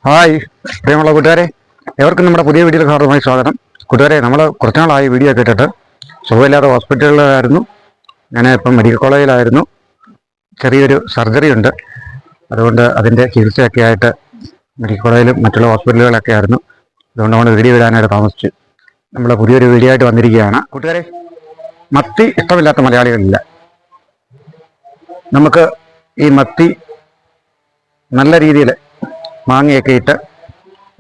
Hi പ്രിയമുള്ള കൂട്ടുകാരെ, എവർക്കും നമ്മുടെ പുതിയ വീഡിയോയിൽ ഹാർദമായി സ്വാഗതം. കൂട്ടുകാരെ, നമ്മൾ കുറച്ച് നാളായി വീഡിയോ കേട്ടിട്ട് സുഖമില്ലാത്ത ഹോസ്പിറ്റലിലായിരുന്നു. ഞാൻ ഇപ്പം മെഡിക്കൽ കോളേജിലായിരുന്നു. ചെറിയൊരു സർജറി ഉണ്ട്, അതുകൊണ്ട് അതിൻ്റെ ചികിത്സയൊക്കെ ആയിട്ട് മെഡിക്കൽ കോളേജിലും മറ്റുള്ള ഹോസ്പിറ്റലുകളൊക്കെ ആയിരുന്നു. അതുകൊണ്ട് നമ്മൾ വീഡിയോ ഇടാനായിട്ട് താമസിച്ചു. നമ്മൾ പുതിയൊരു വീഡിയോ ആയിട്ട് വന്നിരിക്കുകയാണ്. കൂട്ടുകാരെ, മത്തി ഇഷ്ടമില്ലാത്ത മലയാളികളില്ല. നമുക്ക് ഈ മത്തി നല്ല രീതിയിൽ മാങ്ങയൊക്കെ ഇട്ട്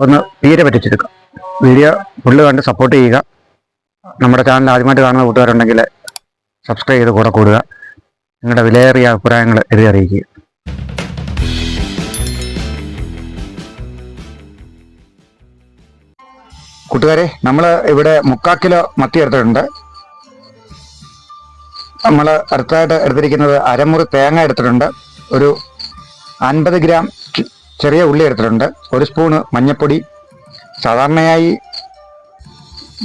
ഒന്ന് പീര പറ്റിച്ചെടുക്കാം. വീഡിയോ ഫുള്ള് കണ്ട് സപ്പോർട്ട് ചെയ്യുക. നമ്മുടെ ചാനൽ ആദ്യമായിട്ട് കാണുന്ന കൂട്ടുകാരുണ്ടെങ്കിൽ സബ്സ്ക്രൈബ് ചെയ്ത് കൂടെ കൂടുക. നിങ്ങളുടെ വിലയേറിയ അഭിപ്രായങ്ങൾ എഴുതി അറിയിക്കുക. കൂട്ടുകാരെ, നമ്മൾ ഇവിടെ 3/4 കിലോ മത്തി എടുത്തിട്ടുണ്ട്. നമ്മൾ അടുത്തായിട്ട് എടുത്തിരിക്കുന്നത് അരമുറി തേങ്ങ എടുത്തിട്ടുണ്ട്, ഒരു 50 ഗ്രാം ചെറിയ ഉള്ളി എടുത്തിട്ടുണ്ട്, 1 സ്പൂണ് മഞ്ഞൾപ്പൊടി. സാധാരണയായി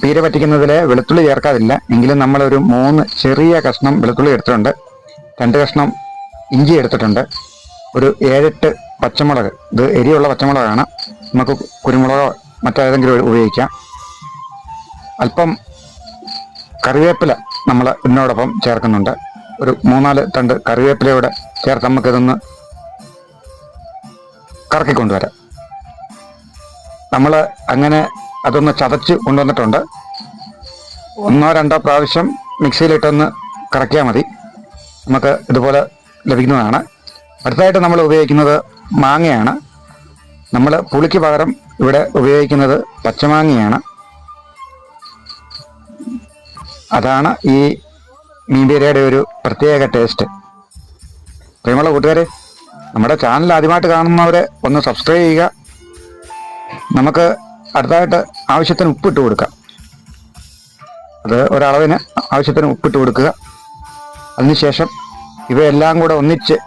പീര പറ്റിക്കുന്നതിൽ വെളുത്തുള്ളി ചേർക്കാതില്ല, എങ്കിലും നമ്മളൊരു 3 ചെറിയ കഷ്ണം വെളുത്തുള്ളി എടുത്തിട്ടുണ്ട്, 2 കഷ്ണം ഇഞ്ചി എടുത്തിട്ടുണ്ട്, ഒരു 7-8 പച്ചമുളക്. ഇത് എരിയുള്ള പച്ചമുളകാണ്, നമുക്ക് കുരുമുളകോ മറ്റേതെങ്കിലും ഉപയോഗിക്കാം. അല്പം കറിവേപ്പില നമ്മൾ ഇതിനോടൊപ്പം ചേർക്കുന്നുണ്ട്, ഒരു 3-4 തണ്ട് കറിവേപ്പിലയോടെ ചേർത്ത് നമുക്കിതൊന്ന് കറക്കിക്കൊണ്ടുവരാം. നമ്മൾ അങ്ങനെ അതൊന്ന് ചതച്ച് കൊണ്ടുവന്നിട്ടുണ്ട്. 1-2 പ്രാവശ്യം മിക്സിയിലിട്ടൊന്ന് കറക്കിയാൽ മതി, നമുക്ക് ഇതുപോലെ ലഭിക്കുന്നതാണ്. അടുത്തതായിട്ട് നമ്മൾ ഉപയോഗിക്കുന്നത് മാങ്ങയാണ്. നമ്മൾ പുളിക്ക് പകരം ഇവിടെ ഉപയോഗിക്കുന്നത് പച്ചമാങ്ങയാണ്. അതാണ് ഈ മീൻപീരയുടെ ഒരു പ്രത്യേക ടേസ്റ്റ്. പ്രിയമുള്ള കൂട്ടുകാരെ, നമ്മുടെ ചാനൽ ആദ്യമായിട്ട് കാണുന്നവരെ ഒന്ന് സബ്സ്ക്രൈബ് ചെയ്യുക. നമുക്ക് അടുത്തതായിട്ട് ആവശ്യത്തിന് ഉപ്പിട്ട് കൊടുക്കാം. അത് ഒരളവിന് ആവശ്യത്തിന് ഉപ്പിട്ട് കൊടുക്കുക. അതിനുശേഷം ഇവയെല്ലാം കൂടെ ഒന്നിച്ച്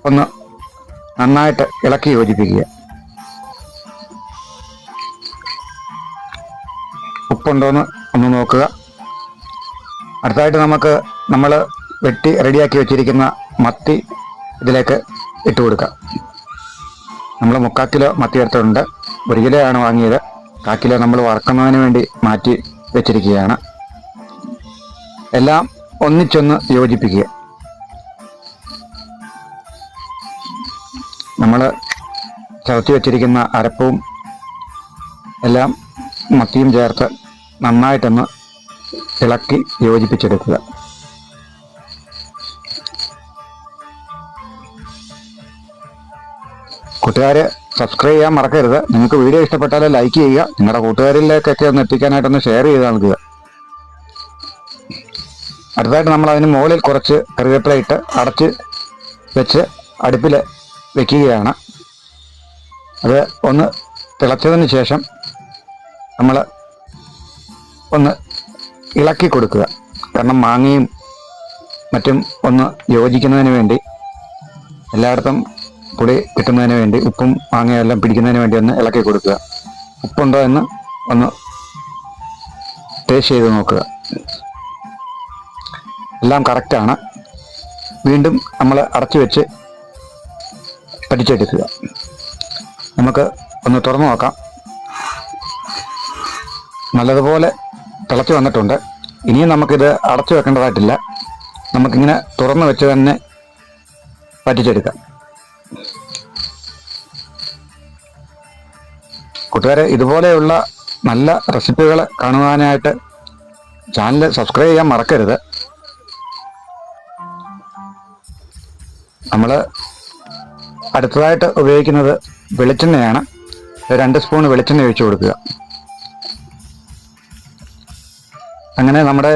ഒന്ന് നന്നായിട്ട് ഇളക്കി യോജിപ്പിക്കുക. ഉപ്പുണ്ടോയെന്ന് ഒന്ന് നോക്കുക. അടുത്തതായിട്ട് നമ്മൾ വെട്ടി റെഡിയാക്കി വെച്ചിരിക്കുന്ന മത്തി ഇതിലേക്ക് ഇട്ട് കൊടുക്കാം. നമ്മൾ 3/4 കിലോ മത്തി എടുത്തിട്ടുണ്ട്, 1 കിലോ ആണ് വാങ്ങിയത്. 1/4 കിലോ നമ്മൾ വറക്കുന്നതിന് വേണ്ടി മാറ്റി വെച്ചിരിക്കുകയാണ്. എല്ലാം ഒന്നിച്ചൊന്ന് യോജിപ്പിക്കുക. നമ്മൾ ചതച്ച് വെച്ചിരിക്കുന്ന അരപ്പവും എല്ലാം മത്തിയും ചേർത്ത് നന്നായിട്ടൊന്ന് ഇളക്കി യോജിപ്പിച്ചെടുക്കുക. കൂട്ടുകാരെ, സബ്സ്ക്രൈബ് ചെയ്യാൻ മറക്കരുത്. നിങ്ങൾക്ക് വീഡിയോ ഇഷ്ടപ്പെട്ടാൽ ലൈക്ക് ചെയ്യുക. നിങ്ങളുടെ കൂട്ടുകാരിലേക്കൊക്കെ ഒന്ന് എത്തിക്കാനായിട്ടൊന്ന് ഷെയർ ചെയ്ത് നൽകുക. അടുത്തതായിട്ട് നമ്മൾ അതിന് മുകളിൽ കുറച്ച് കറിവേപ്പില ഇട്ട് അടച്ച് വെച്ച് അടുപ്പിൽ വെക്കുകയാണ്. അത് ഒന്ന് തിളച്ചതിന് ശേഷം നമ്മൾ ഒന്ന് ഇളക്കി കൊടുക്കുക. കാരണം മാങ്ങയും മറ്റും ഒന്ന് യോജിക്കുന്നതിന് വേണ്ടി, എല്ലായിടത്തും പൊടി കിട്ടുന്നതിന് വേണ്ടി, ഉപ്പും മാങ്ങയെല്ലാം പിടിക്കുന്നതിന് വേണ്ടി ഒന്ന് ഇളക്കി കൊടുക്കുക. ഉപ്പുണ്ടോ എന്ന് ഒന്ന് ടേസ്റ്റ് ചെയ്ത് നോക്കുക. എല്ലാം കറക്റ്റാണ്. വീണ്ടും നമ്മൾ അടച്ചു വെച്ച് പറ്റിച്ചെടുക്കുക. നമുക്ക് ഒന്ന് തുറന്നു നോക്കാം. നല്ലതുപോലെ തിളച്ച് വന്നിട്ടുണ്ട്. ഇനിയും നമുക്കിത് അടച്ചു വെക്കേണ്ടതായിട്ടില്ല, നമുക്കിങ്ങനെ തുറന്നു വെച്ച് തന്നെ പറ്റിച്ചെടുക്കാം. കൂട്ടുകാരെ, ഇതുപോലെയുള്ള നല്ല റെസിപ്പികൾ കാണുവാനായിട്ട് ചാനൽ സബ്സ്ക്രൈബ് ചെയ്യാൻ മറക്കരുത്. നമ്മൾ അടുത്തതായിട്ട് ഉപയോഗിക്കുന്നത് വെളിച്ചെണ്ണയാണ്. 2 സ്പൂൺ വെളിച്ചെണ്ണ ഒഴിച്ചു കൊടുക്കുക. അങ്ങനെ നമ്മുടെ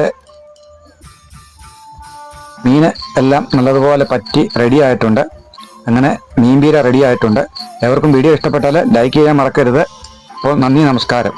മീൻ എല്ലാം നല്ലതുപോലെ പറ്റി റെഡി ആയിട്ടുണ്ട്. അങ്ങനെ മീൻപീര റെഡി ആയിട്ടുണ്ട്. എവർക്കും വീഡിയോ ഇഷ്ടപ്പെട്ടാൽ ലൈക്ക് ചെയ്യാൻ മറക്കരുത്. അപ്പോൾ നന്ദി, നമസ്കാരം.